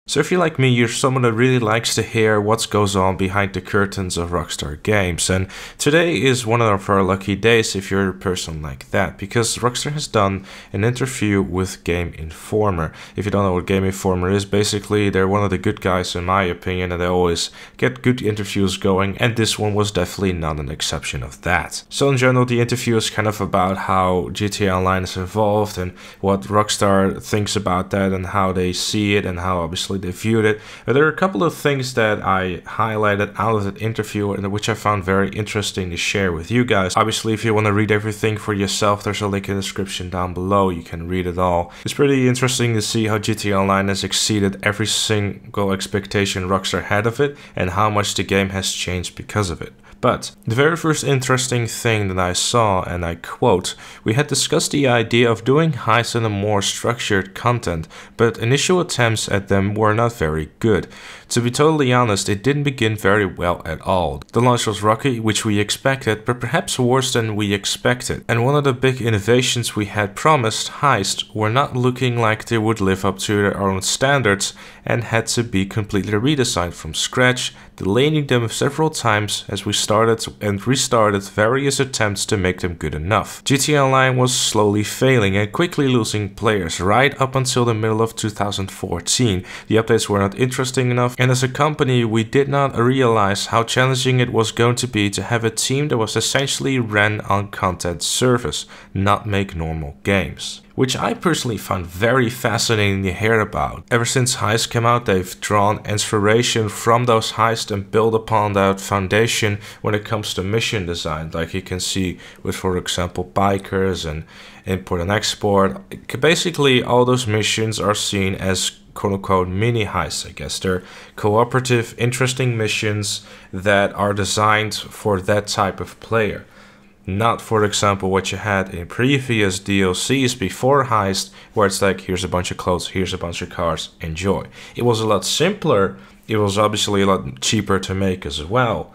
So if you're like me, you're someone that really likes to hear what goes on behind the curtains of Rockstar games, and today is one of our lucky days if you're a person like that, because Rockstar has done an interview with Game Informer. If you don't know what Game Informer is, basically they're one of the good guys in my opinion, and they always get good interviews going, and this one was definitely not an exception of that. So in general, the interview is kind of about how GTA Online has evolved and what Rockstar thinks about that and how they see it and how obviously they viewed it. But there are a couple of things that I highlighted out of that interview and which I found very interesting to share with you guys. Obviously, if you want to read everything for yourself, there's a link in the description down below. You can read it all. It's pretty interesting to see how GTA Online has exceeded every single expectation Rockstar had of it and how much the game has changed because of it. But the very first interesting thing that I saw, and I quote, "We had discussed the idea of doing heists in a more structured content, but initial attempts at them were not very good. To be totally honest, it didn't begin very well at all. The launch was rocky, which we expected, but perhaps worse than we expected. And one of the big innovations we had promised, Heist, were not looking like they would live up to their own standards and had to be completely redesigned from scratch, delaying them several times as we started and restarted various attempts to make them good enough. GTA Online was slowly failing and quickly losing players right up until the middle of 2014. The updates were not interesting enough, and as a company we did not realize how challenging it was going to be to have a team that was essentially ran on content service, not make normal games." Which I personally found very fascinating to hear about. Ever since Heist came out, they've drawn inspiration from those heists and built upon that foundation when it comes to mission design, like you can see with, for example, bikers and import and export. Basically, all those missions are seen as quote-unquote mini heists, I guess. They're cooperative, interesting missions that are designed for that type of player. Not, for example, what you had in previous DLCs before Heist, where it's like, here's a bunch of clothes, here's a bunch of cars, enjoy. It was a lot simpler, it was obviously a lot cheaper to make as well.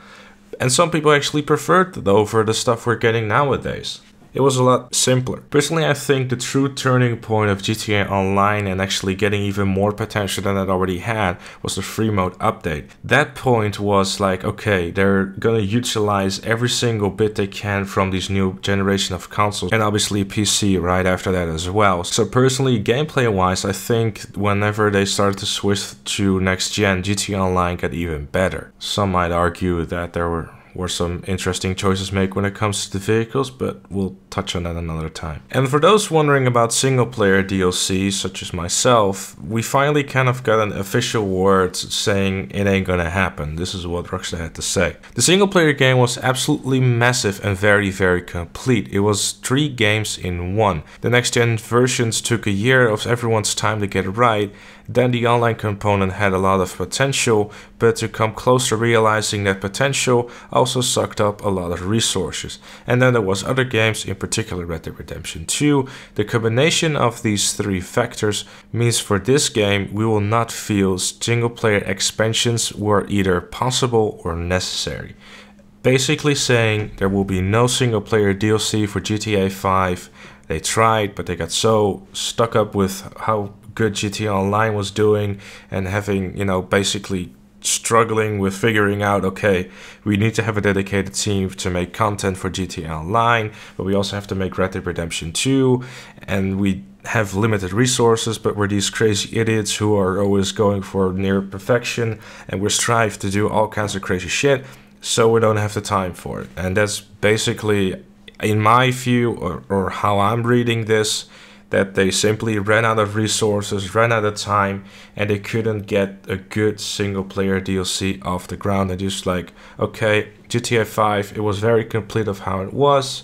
And some people actually preferred it over the stuff we're getting nowadays. It was a lot simpler. Personally, I think the true turning point of GTA Online and actually getting even more potential than it already had was the free mode update. That point was like, okay, they're gonna utilize every single bit they can from these new generation of consoles and obviously PC right after that as well. So personally, gameplay wise, I think whenever they started to switch to next gen, GTA Online got even better. Some might argue that there were some interesting choices made when it comes to the vehicles, but we'll touch on that another time. And for those wondering about single player DLCs, such as myself, we finally kind of got an official word saying it ain't gonna happen. This is what Rockstar had to say. The single player game was absolutely massive and very, very complete. It was 3 games in one. The next gen versions took a year of everyone's time to get right. Then the online component had a lot of potential, but to come close to realizing that potential also sucked up a lot of resources. And then there was other games, in particular Red Dead Redemption 2. The combination of these 3 factors means for this game we will not feel single player expansions were either possible or necessary. Basically saying there will be no single player DLC for GTA 5. They tried, but they got so stuck up with how good GTA Online was doing and having, you know, basically struggling with figuring out, okay, we need to have a dedicated team to make content for GTA Online, but we also have to make Red Dead Redemption 2, and we have limited resources, but we're these crazy idiots who are always going for near perfection, and we strive to do all kinds of crazy shit, so we don't have the time for it. And that's basically, in my view, or how I'm reading this, that they simply ran out of resources, ran out of time, and they couldn't get a good single player DLC off the ground. And just like, okay, GTA 5, it was very complete of how it was.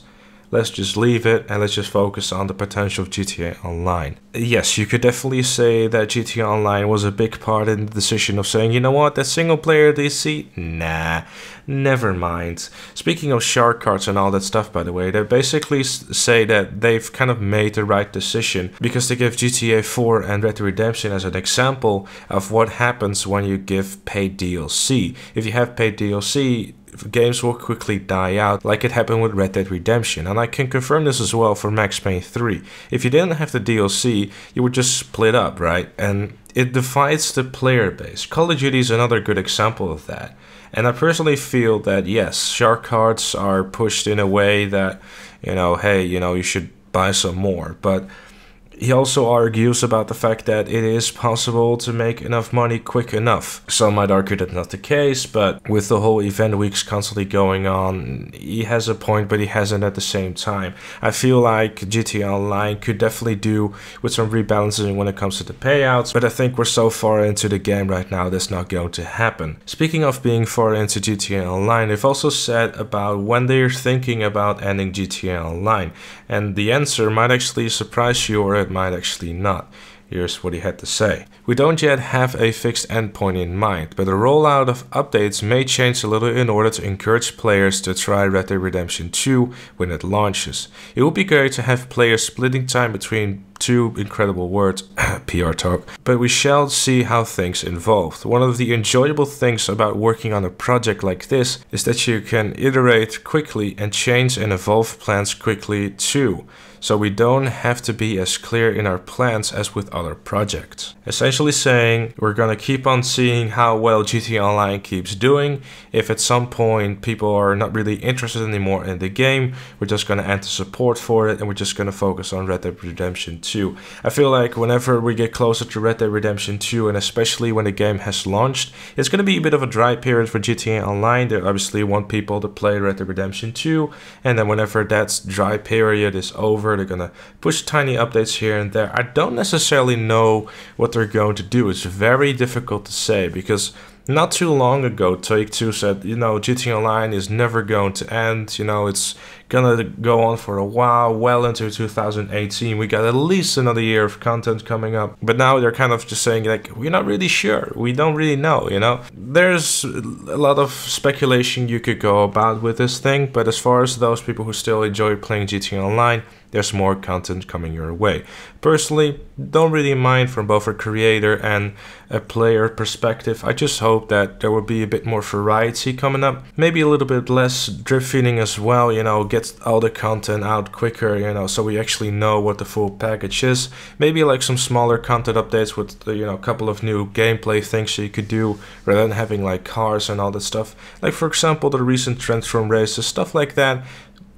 Let's just leave it and let's just focus on the potential of GTA Online. Yes, you could definitely say that GTA Online was a big part in the decision of saying, you know what, that single player DLC? Nah, never mind. Speaking of shark cards and all that stuff, by the way, they basically say that they've kind of made the right decision because they give GTA 4 and Red Dead Redemption as an example of what happens when you give paid DLC. If you have paid DLC, games will quickly die out, like it happened with Red Dead Redemption, and I can confirm this as well for Max Payne 3. If you didn't have the DLC, you would just split up, right? And it divides the player base. Call of Duty is another good example of that. And I personally feel that yes, shark cards are pushed in a way that, hey, you should buy some more. But he also argues about the fact that it is possible to make enough money quick enough. Some might argue that's not the case, but with the whole event weeks constantly going on, he has a point, but he hasn't at the same time. I feel like GTA Online could definitely do with some rebalancing when it comes to the payouts, but I think we're so far into the game right now that's not going to happen. Speaking of being far into GTA Online, they've also said about when they're thinking about ending GTA Online, and the answer might actually surprise you, or it might actually not. Here's what he had to say. We don't yet have a fixed endpoint in mind, but the rollout of updates may change a little in order to encourage players to try Red Dead Redemption 2 when it launches. It would be great to have players splitting time between two incredible words, PR talk, but we shall see how things evolve. One of the enjoyable things about working on a project like this is that you can iterate quickly and change and evolve plans quickly too. So we don't have to be as clear in our plans as with other projects. Essentially saying we're gonna keep on seeing how well GTA Online keeps doing. If at some point people are not really interested anymore in the game, we're just gonna end the support for it and we're just gonna focus on Red Dead Redemption 2. I feel like whenever we get closer to Red Dead Redemption 2, and especially when the game has launched, it's gonna be a bit of a dry period for GTA Online. They obviously want people to play Red Dead Redemption 2, and then whenever that dry period is over, they're gonna push tiny updates here and there. I don't necessarily know what they're going to do. It's very difficult to say because not too long ago Take-Two said, GTA Online is never going to end, it's gonna go on for a while, well into 2018. We got at least another year of content coming up. But now they're kind of just saying like, we're not really sure. We don't really know, There's a lot of speculation you could go about with this thing, but as far as those people who still enjoy playing GTA Online, there's more content coming your way. Personally, don't really mind from both a creator and a player perspective. I just hope that there will be a bit more variety coming up. Maybe a little bit less drip feeding as well, get all the content out quicker, so we actually know what the full package is. Maybe like some smaller content updates with, a couple of new gameplay things you could do rather than having like cars and all that stuff. Like for example, the recent transform races, stuff like that.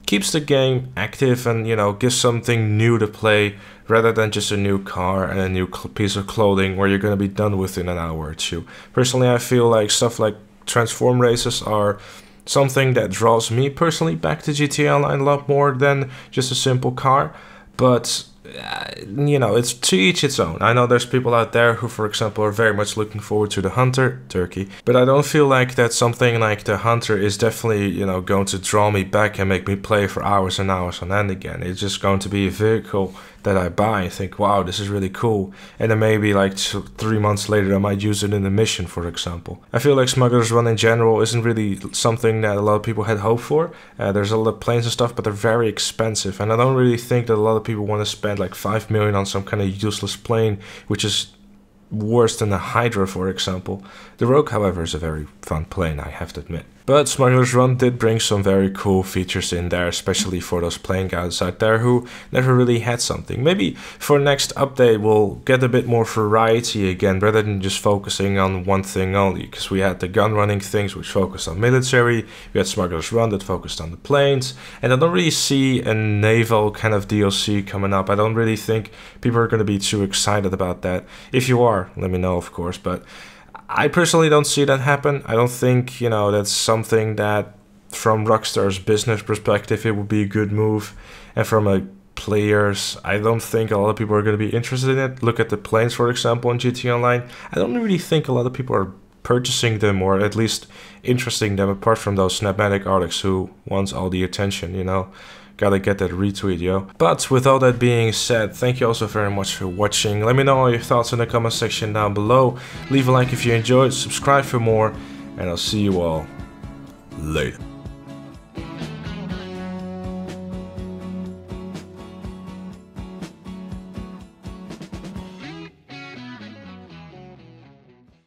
Keeps the game active and gives something new to play rather than just a new car and a new piece of clothing where you're going to be done within an hour or two. Personally, I feel like stuff like transform races are something that draws me personally back to GTA Online a lot more than just a simple car, but it's to each its own. I know there's people out there who, for example, are very much looking forward to the Hunter, Turkey, but I don't feel like that something like the Hunter is definitely, going to draw me back and make me play for hours and hours on end again. It's just going to be a vehicle that I buy and think, wow, this is really cool. And then maybe like 3 months later, I might use it in a mission, for example. I feel like Smuggler's Run in general isn't really something that a lot of people had hoped for. There's a lot of planes and stuff, but they're very expensive. And I don't really think that a lot of people want to spend like 5 million on some kind of useless plane, which is worse than the Hydra, for example. The Rogue, however, is a very fun plane, I have to admit. But Smuggler's Run did bring some very cool features in there, especially for those plane guys out there who never really had something. Maybe for next update we'll get a bit more variety again, rather than just focusing on one thing only, because we had the gun running things which focused on military, we had Smuggler's Run that focused on the planes, and I don't really see a naval kind of DLC coming up. I don't really think people are going to be too excited about that. If you are, let me know, of course, but I personally don't see that happen. I don't think, that's something that from Rockstar's business perspective it would be a good move. And from a players, I don't think a lot of people are going to be interested in it. Look at the planes, for example, in GTA Online. I don't really think a lot of people are purchasing them or at least interesting them, apart from those Snapmatic artists who wants all the attention, Gotta get that retweet, yo. But with all that being said, thank you also very much for watching. Let me know all your thoughts in the comment section down below. Leave a like if you enjoyed, subscribe for more, and I'll see you all later.